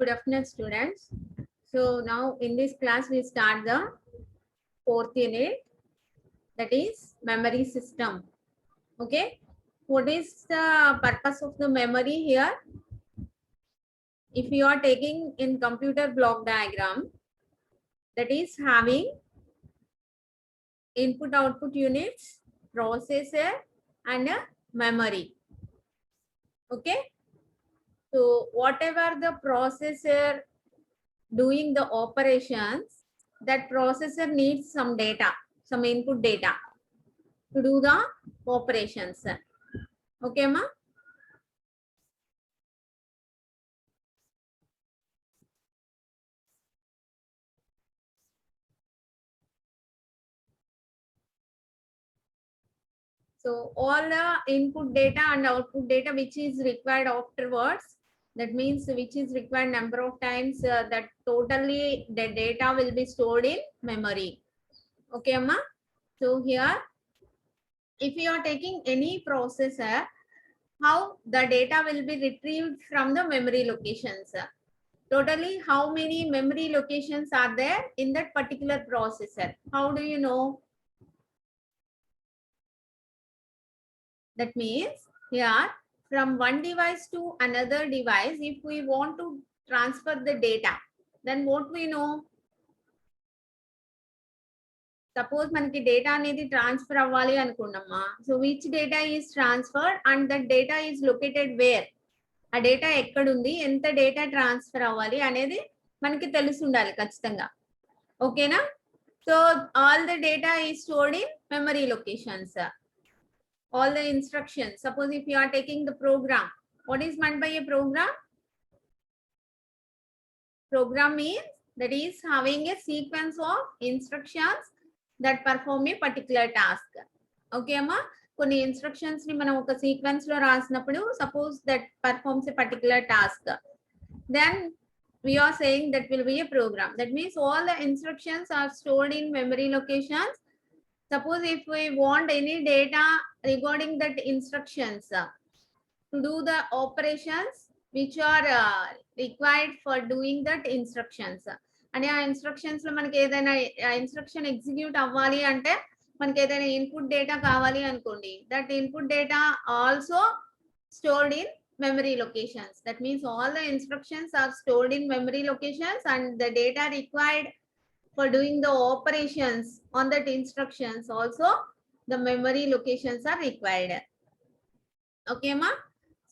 Good afternoon, students. So now in this class, we start the fourth unit, that is memory system. Okay. What is the purpose of the memory here? If you are taking in computer block diagram, that is having input output units, processor and a memory. Okay. So whatever the processor doing the operations, that processor needs some data, some input data to do the operations. Okay, ma? So all the input data and output data which is required afterwards, that means which is required number of times, that totally the data will be stored in memory. Okay, ma? So here, if you are taking any processor, how the data will be retrieved from the memory locations. Totally, how many memory locations are there in that particular processor? How do you know? That means here from one device to another device, if we want to transfer the data, then what we know? Suppose మనకి data అనేది transfer అవ్వాలి అనుకున్నామా, so which data is transferred and that data is located where? ఆ data ఎక్కడుంది, ఎంత data transfer అవ్వాలి అనేది మనకి తెలిసి ఉండాలి ఖచ్చితంగా. ఓకేనా? So all the data is stored in memory locations. All the instructions. Suppose if you are taking the program, what is meant by a program? Program means that is having a sequence of instructions that perform a particular task. Okay, amma? కొన్ని instructions ని మనం ఒక sequence లో రాసినప్పుడు suppose that performs a particular task, then we are saying that will be a program. That means all the instructions are stored in memory locations. Suppose if we want any data regarding that instructions to do the operations which are required for doing that instructions, and ఆ instructions లో మనకి ఏదైనా instruction execute అవ్వాలి అంటే మనకి ఏదైనా input data కావాలి అనుకోండి, that input data also stored in memory locations. That means all the instructions are stored in memory locations and the data required for doing the operations on that instructions also the memory locations are required. Okay, ma?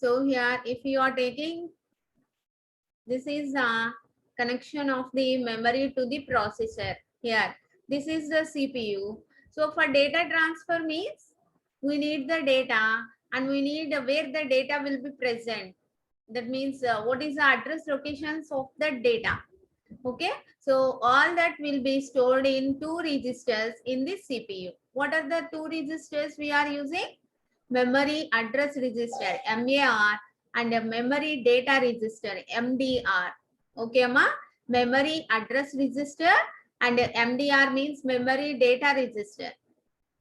So here if you are taking, this is a connection of the memory to the processor. Here this is the CPU. So for data transfer means we need the data and we need where the data will be present. That means what is the address locations of that data. Okay, so all that will be stored in two registers in the CPU. What are the two registers we are using? Memory address register MAR and a memory data register MDR. Okay, ma? Memory address register and MDR means memory data register.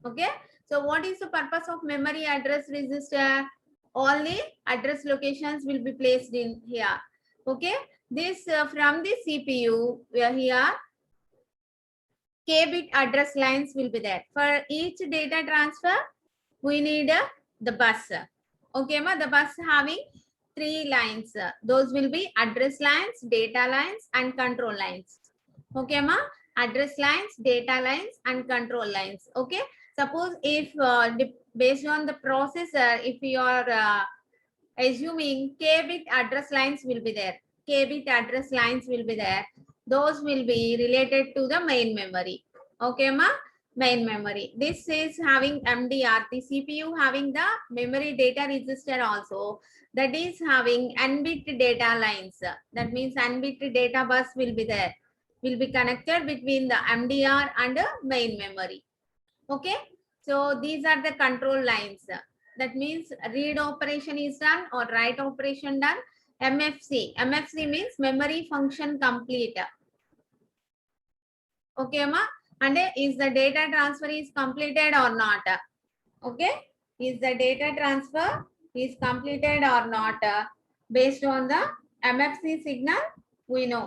Okay, so what is the purpose of memory address register? All the address locations will be placed in here. Okay, this from the CPU where here k-bit address lines will be there. For each data transfer we need the bus. Okay, ma? The bus having 3 lines. Those will be address lines, data lines and control lines. Okay, ma? Address lines, data lines and control lines. Okay, suppose if based on the processor, if you are assuming k-bit address lines will be there, k-bit address lines will be there, those will be related to the main memory. Okay, ma? Main memory. This is having MDR, the CPU having the memory data register also, that is having n-bit data lines. That means n-bit data bus will be there, will be connected between the MDR and the main memory. Okay, so these are the control lines. That means read operation is done or write operation done. MFC means memory function complete. Okay, ma? And is the data transfer is completed or not? Okay, is the data transfer is completed or not? Based on the MFC signal, we know.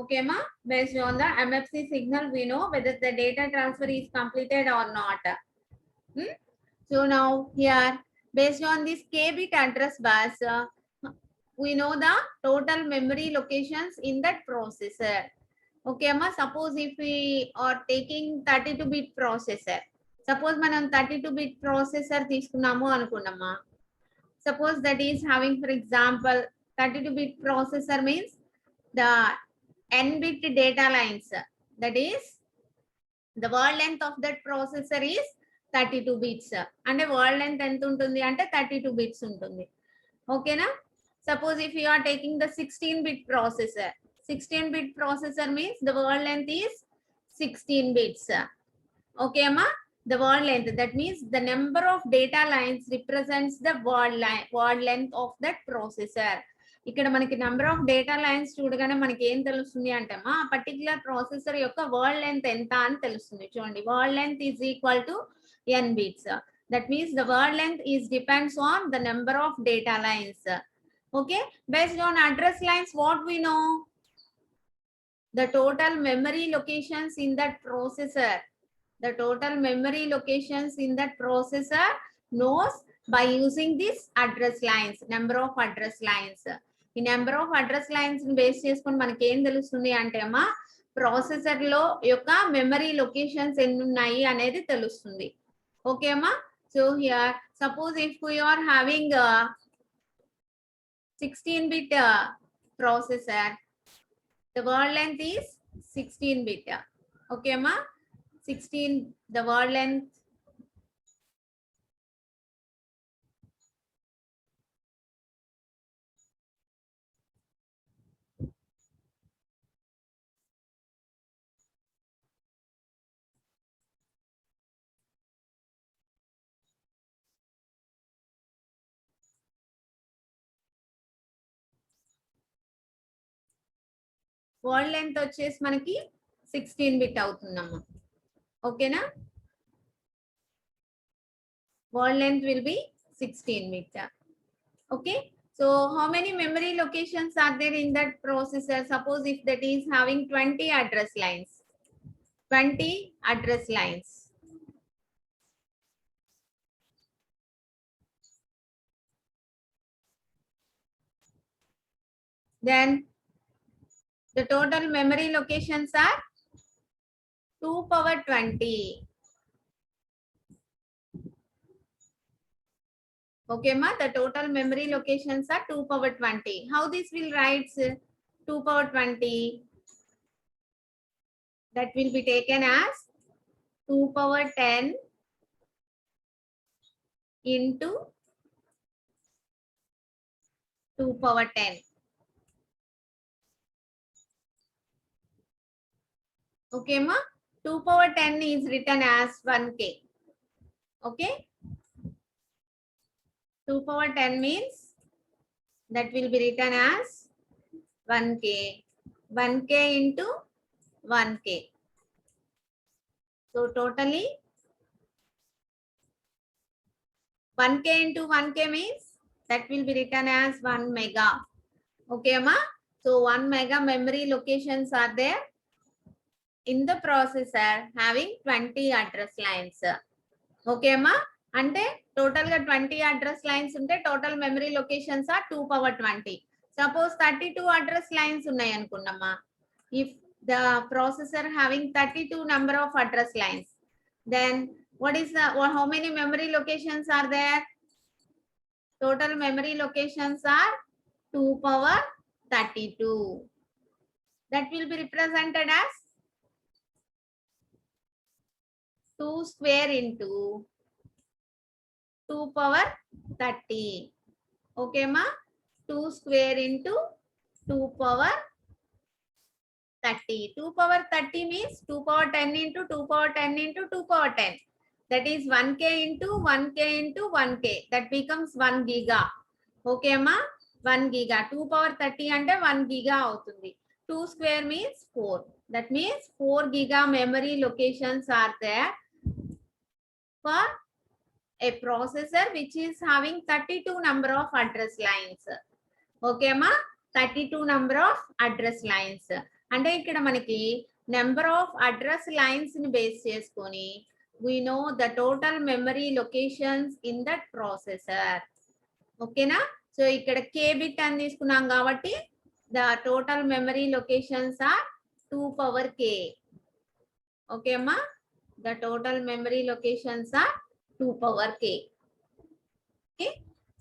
Okay ma, based on the MFC signal we know whether the data transfer is completed or not. So now here, based on this k bit address bus, we know the total memory locations in that processor. Okay ma, suppose if we are taking 32 bit processor, suppose manam 32 bit processor తీసుకున్నాము అనుకున్నామా, suppose that is having, for example, 32 bit processor means the n bit data lines, that is the word length of that processor is 32 bits, అంటే word length ఎంత ఉంటుంది అంటే 32 bits ఉంటుంది. ఓకేనా, suppose if you are taking the 16 bit processor, 16 bit processor means the word length is 16 bits. Okay ma, the word length, that means the number of data lines represents the word length of that processor. ఇక్కడ మనకి number of data lines చూడగానే మనకి ఏం తెలుస్తుంది అంటే మా particular processor యొక్క word length ఎంత అని తెలుస్తుంది. చూడండి, word length is equal to n bits. That means the word length is depends on the number of data lines. Okay, based on address lines, what we know? The total memory locations in that processor. The total memory locations in that processor knows by using this address lines, number of address lines. ఈ number of address lines ని base చేసుకొని మనకి ఏం తెలుస్తుంది అంటే అమ్మా, processor లో యొక్క మెమరీ లొకేషన్స్ ఎన్ని ఉన్నాయి అనేది తెలుస్తుంది. ఓకే అమ్మా, so here suppose if we are having 16 bit processor, the word length is 16 bit. Okay ma, 16 the word length. Word length వచ్చేసి మనకి 16 బిట్ అవుతుందమ్మా. ఓకేనా, word length will be 16 bit. Okay, so how many memory locations are there in that processor? Suppose if that is having 20 address lines, 20 address lines. Then the total memory locations are 2 power 20. Okay ma, the total memory locations are 2 power 20. How this will write 2 power 20? That will be taken as 2 power 10 into 2 power 10. Okay ma, 2 power 10 is written as 1k. Okay, 2 power 10 means that will be written as 1k. 1k into 1k. So totally 1k into 1k means that will be written as 1 mega. Okay ma, so 1 mega memory locations are there in the processor having 20 address lines. Okay ma, అంటే total గా 20 address lines ఉంటే total memory locations are 2 power 20. Suppose 32 address lines ఉన్నాయి అనుకున్నామా, if the processor having 32 number of address lines, then what is the how many memory locations are there? Total memory locations are 2 power 32. That will be represented as 2 square into 2 power 30. Okay ma, 2 square into 2 power 30. 2 power 30 means 2 power 10 into 2 power 10 into 2 power 10. That is 1k into 1k into 1k. That becomes 1 giga. Okay ma, 1 giga. 2 power 30 అంటే 1 giga అవుతుంది. 2 square means 4. That means 4 giga memory locations are there for a processor which is having 32 number of address lines. Okay ma, 32 number of address lines. అంటే ఇక్కడ మనకి number of address lines ని base చేసుకొని we know the total memory locations in that processor. ఓకేనా? So ఇక్కడ k bit అని తీసుకున్నాం కాబట్టి the total memory locations are 2 power k. Okay అమ్మా, the total memory locations are 2 power k. Okay,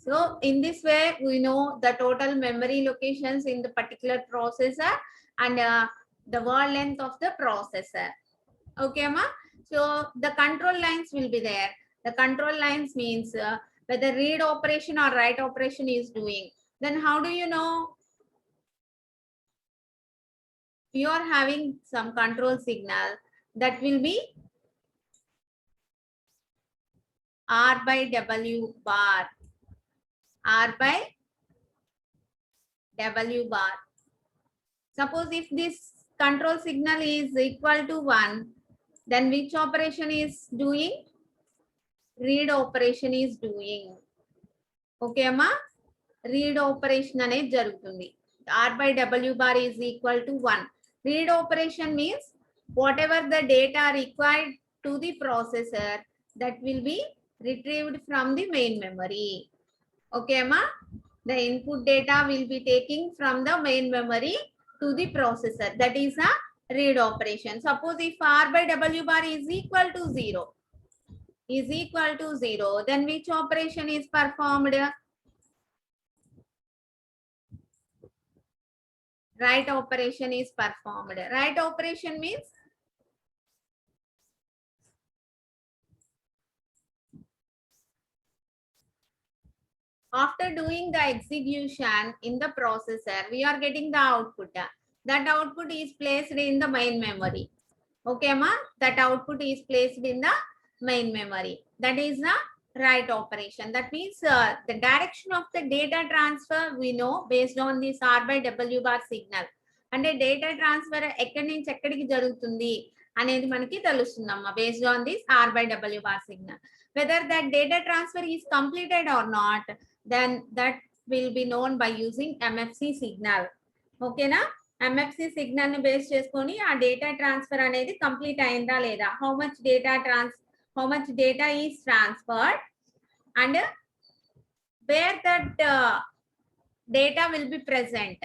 so in this way we know the total memory locations in the particular processor and the word length of the processor. Okay amma, so the control lines will be there. The control lines means whether read operation or write operation is doing. Then how do you know? You are having some control signal that will be R by W bar. R by W bar. Suppose if this control signal is equal to 1, then which operation is doing? Read operation is doing. Okay amma, read operation అనేది జరుగుతుంది. R by W bar is equal to 1. Read operation means whatever the data required to the processor that will be retrieved from the main memory. Okay amma, the input data will be taking from the main memory to the processor. That is a read operation. Suppose if R by W bar is equal to 0, then which operation is performed? Write operation is performed. Write operation means after doing the execution in the processor, we are getting the output. That output is placed in the main memory. Okay ma, that output is placed in the main memory. That is the write operation. That means the direction of the data transfer we know based on this R by W bar signal. అంటే data transfer ఎక్కడి నుంచి ఎక్కడికి జరుగుతుంది అనేది మనకి తెలుస్తుందమ్మా based on this R by W bar signal. Whether that data transfer is completed or not, then that will be known by using MFC signal. ఓకేనా? MFC signal ని base చేసుకొని ఆ డేటా ట్రాన్స్ఫర్ అనేది కంప్లీట్ అయిందా లేదా, how much data is transferred and where that data will be present.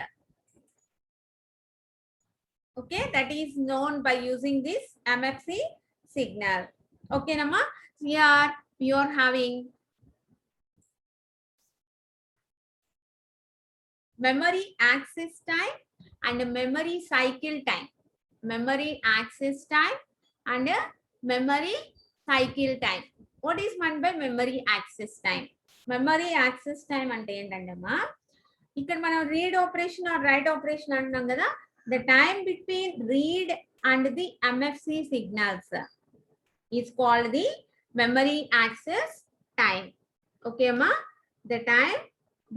Okay, that is known by using this MFC signal. Okay nama, here you are having memory access time and memory cycle time. Memory access time and memory cycle time. What is meant by memory access time? Memory access time ante endantama, ikkada manam read operation or write operation antunam kada, the time between read and the MFC signals is called the memory access time. Okay amma, the time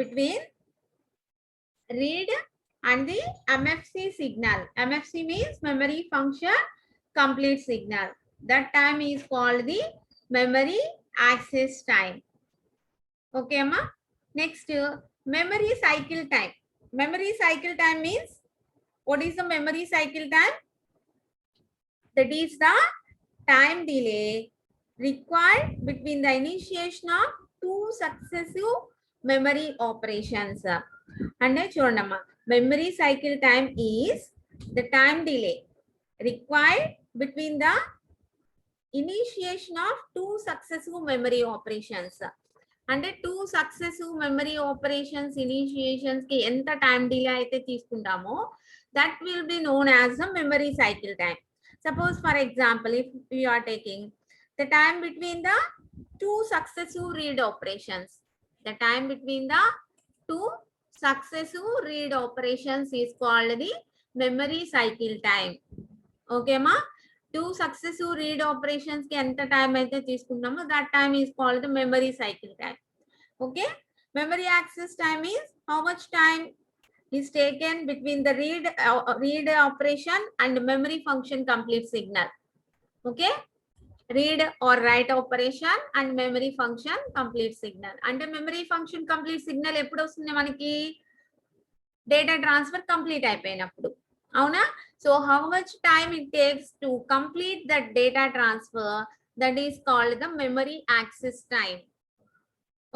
between read and the MFC signal. MFC means memory function complete signal. That time is called the memory access time. Okay amma, next memory cycle time. Memory cycle time means, what is the memory cycle time? That is the time delay required between the initiation of two successive memory operations. And చూడమ్మా, memory cycle time is the time delay required between the initiation of two successive memory operations. అంటే two successive memory operations initiations కి ఎంత time delay అయితే తీసుకుంటామో that will be known as the memory cycle time. Suppose for example, if you are taking the time between the two successive read operations, the time between the two successive read operations is called the memory cycle time. Okay ma, two successive read operations ki enta time aithe teeskunnamo that time is called the memory cycle time. Okay, memory access time is how much time is taken between the read operation and memory function complete signal. Okay, read or write operation and memory function complete signal. And memory function complete signal eppudu ostundi manaki data transfer complete అయిపోయినప్పుడు, అవునా? So how much time it takes to complete that data transfer, that is called the memory access time.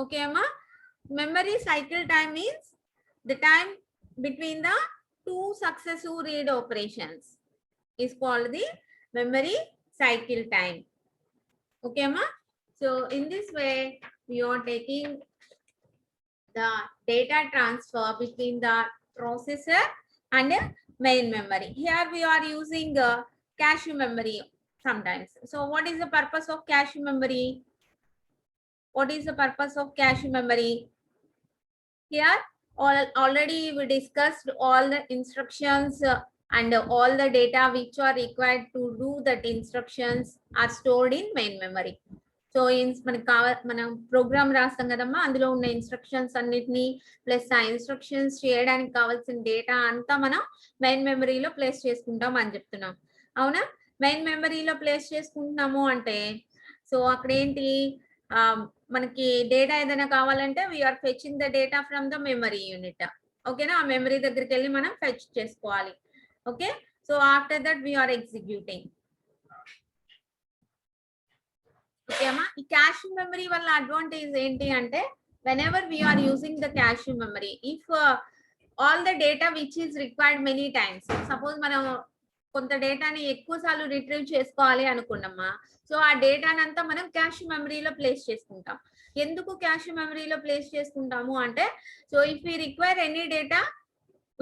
Okay అమ్మా? Memory cycle time means the time between the two successive read operations is called the memory cycle time. Okay ma? So in this way we are taking the data transfer between the processor and main memory. Here we are using cache memory sometimes. So what is the purpose of cache memory? What is the purpose of cache memory? Here already we discussed all the instructions and all the data which are required to do that instructions are stored in main memory. So మనం programme రాస్తాం కదమ్మా, అందులో ఉన్న instructions అన్నిటినీ plus ఆ instructions చేయడానికి కావాల్సిన data అంతా మనం మెయిన్ మెమరీలో ప్లేస్ చేసుకుంటాం అని చెప్తున్నాం, అవునా? మెయిన్ మెమరీలో ప్లేస్ చేసుకుంటున్నాము అంటే సో అక్కడ ఏంటి, మనకి డేటా ఏదైనా కావాలంటే we are fetching the data from the memory unit. ఓకేనా? ఆ మెమరీ దగ్గరికి వెళ్ళి మనం ఫెచ్ చేసుకోవాలి. Okay, so after that we are executing. Okay అమ్మా, ఈ క్యాష్ మెమరీ వల్ల అడ్వాంటేజ్ ఏంటి అంటే whenever we are using the cache memory, if all the data which is required many times, suppose మనం కొంత డేటాని ఎక్కువ సార్లు రిట్రీవ్ చేసుకోవాలి అనుకున్నామా, సో ఆ డేటానంతా మనం క్యాష్ మెమరీలో ప్లేస్ చేసుకుంటాం. ఎందుకు క్యాష్ మెమరీలో ప్లేస్ చేసుకుంటాము అంటే, so if we require any data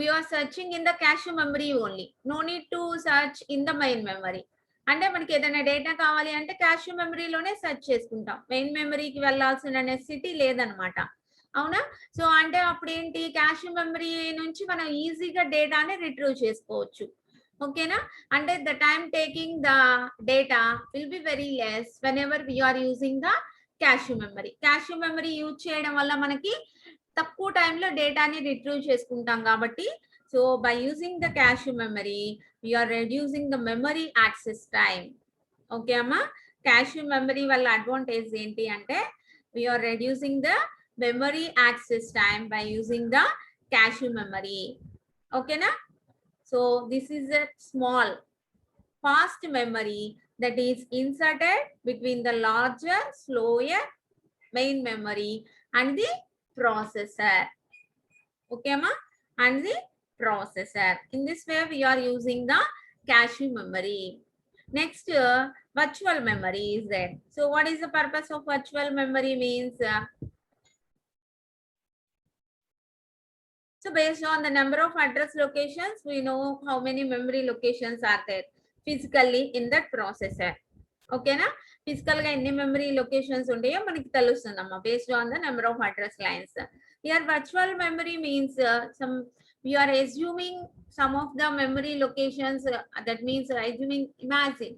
we are searching in the cache memory only, no need to search in the main memory. అంటే మనకి ఏదైనా డేటా కావాలి అంటే క్యాష్ మెమరీలోనే సెర్చ్ చేసుకుంటాం, మెయిన్ మెమరీకి వెళ్ళాల్సిన నెసెసిటీ లేదనమాట, అవునా? సో అంటే అప్పుడు ఏంటి, క్యాష్ మెమరీ నుంచి మనం ఈజీగా డేటాని రిట్రీవ్ చేసుకోవచ్చు. ఓకేనా? అంటే the time taking the data will be very less whenever we are using the cache memory. Cache memory use చేయడం వల్ల మనకి తక్కువ టైంలో డేటాని రిట్రీవ్ చేసుకుంటాం కాబట్టి, so by using the cache memory we are reducing the memory access time. Okay amma, cache memory వల్ల advantage ఏంటి అంటే we are reducing the memory access time by using the cache memory. Okay na? So this is a small fast memory that is inserted between the larger slower main memory and the processor. Okay amma, and the processor. In this way we are using the cache memory. Next virtual memory is there. So what is the purpose of virtual memory means, so based on the number of address locations we know how many memory locations are there physically in that processor. Okay na? Physical ga enni memory locations untayo maniki telustundamma based on the number of address lines. Here virtual memory means some we are assuming some of the memory locations, that means assuming, imagine.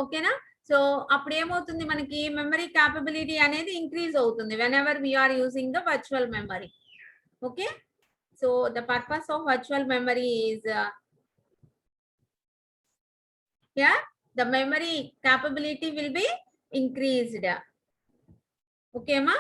Okay na? So అప్పుడు ఏమవుతుంది, మనకి memory capability అనేది increase అవుతుంది whenever we are using the virtual memory. Okay, so the purpose of virtual memory is here the memory capability will be increased. Okay ma?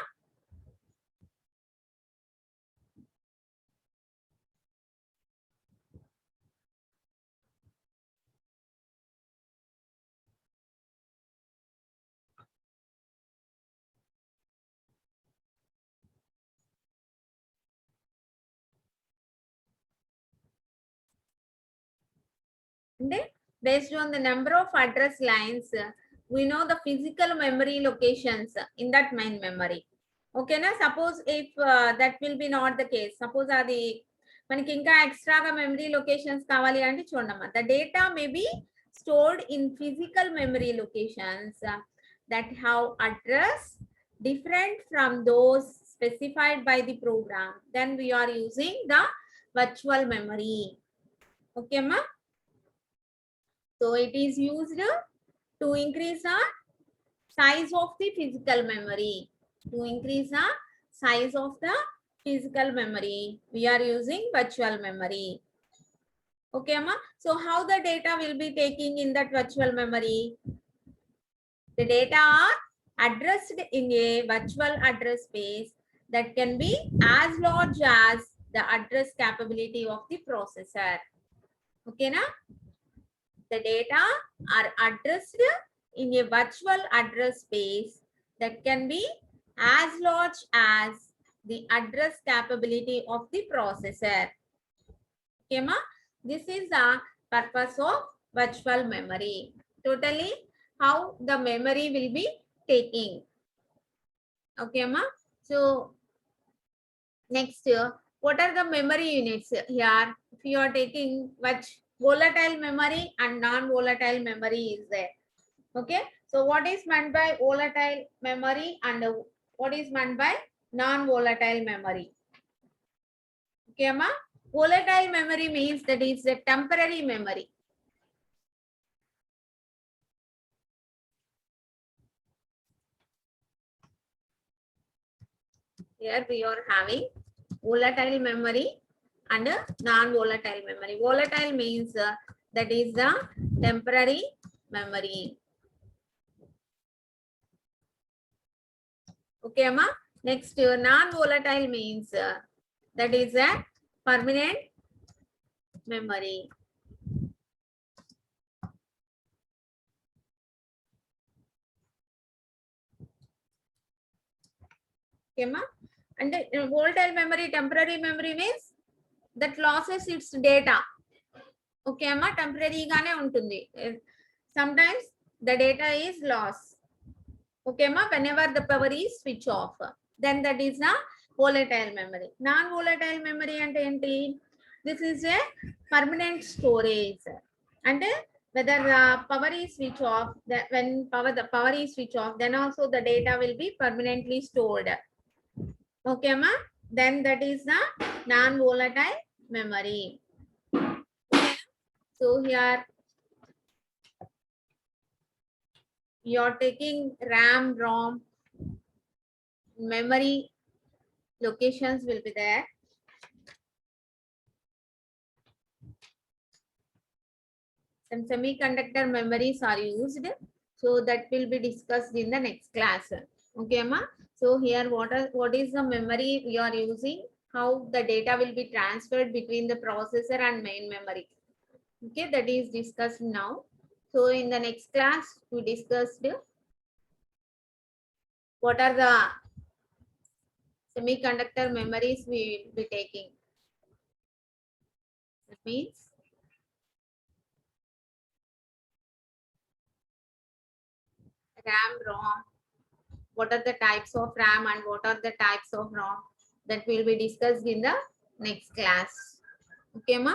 Based on the number of address lines we know the physical memory locations in that main memory. Okay na? Suppose if that will be not the case, suppose adi maniki inka extra ga memory locations kavali ante chudamma, the data may be stored in physical memory locations that have address different from those specified by the program, then we are using the virtual memory. Okay ma? So it is used to increase the size of the physical memory. To increase the size of the physical memory, we are using virtual memory. Okay amma, so how the data will be taking in that virtual memory? The data are addressed in a virtual address space that can be as large as the address capability of the processor. Okay, na? The data are addressed in a virtual address space that can be as large as the address capability of the processor. Okay, ma? This is the purpose of virtual memory. Totally how the memory will be taking. Okay, ma? So next, what are the memory units here? If you are taking which volatile memory and non-volatile memory is there. Okay, so what is meant by volatile memory and what is meant by non-volatile memory? Okay, ma? Volatile memory means that it's a temporary memory. Here we are having volatile memory and non-volatile memory. Volatile means that is the temporary memory. Okay, Amma. Next, non-volatile means that is a permanent memory. Okay, Amma. And volatile memory, temporary memory means that losses its data. Okay, Amma. Temporary gaane untundi. Sometimes the data is lost. Okay, ma, whenever the power is switch off, then that is a volatile memory. Non-volatile memory and enti, this is a permanent storage. And whether the power is switch off, that when the power is switch off, then also the data will be permanently stored. Okay, ma, then that is the non-volatile memory. So here you are taking RAM, ROM, memory locations will be there. Some semiconductor memories are used. So that will be discussed in the next class. Okay, ma. So here what is the memory we are using? How the data will be transferred between the processor and main memory. Okay, that is discussed now. So in the next class, we discussed what are the semiconductor memories we will be taking. That means RAM, ROM. What are the types of RAM and what are the types of ROM? That will be discussed in the next class. Okay, ma?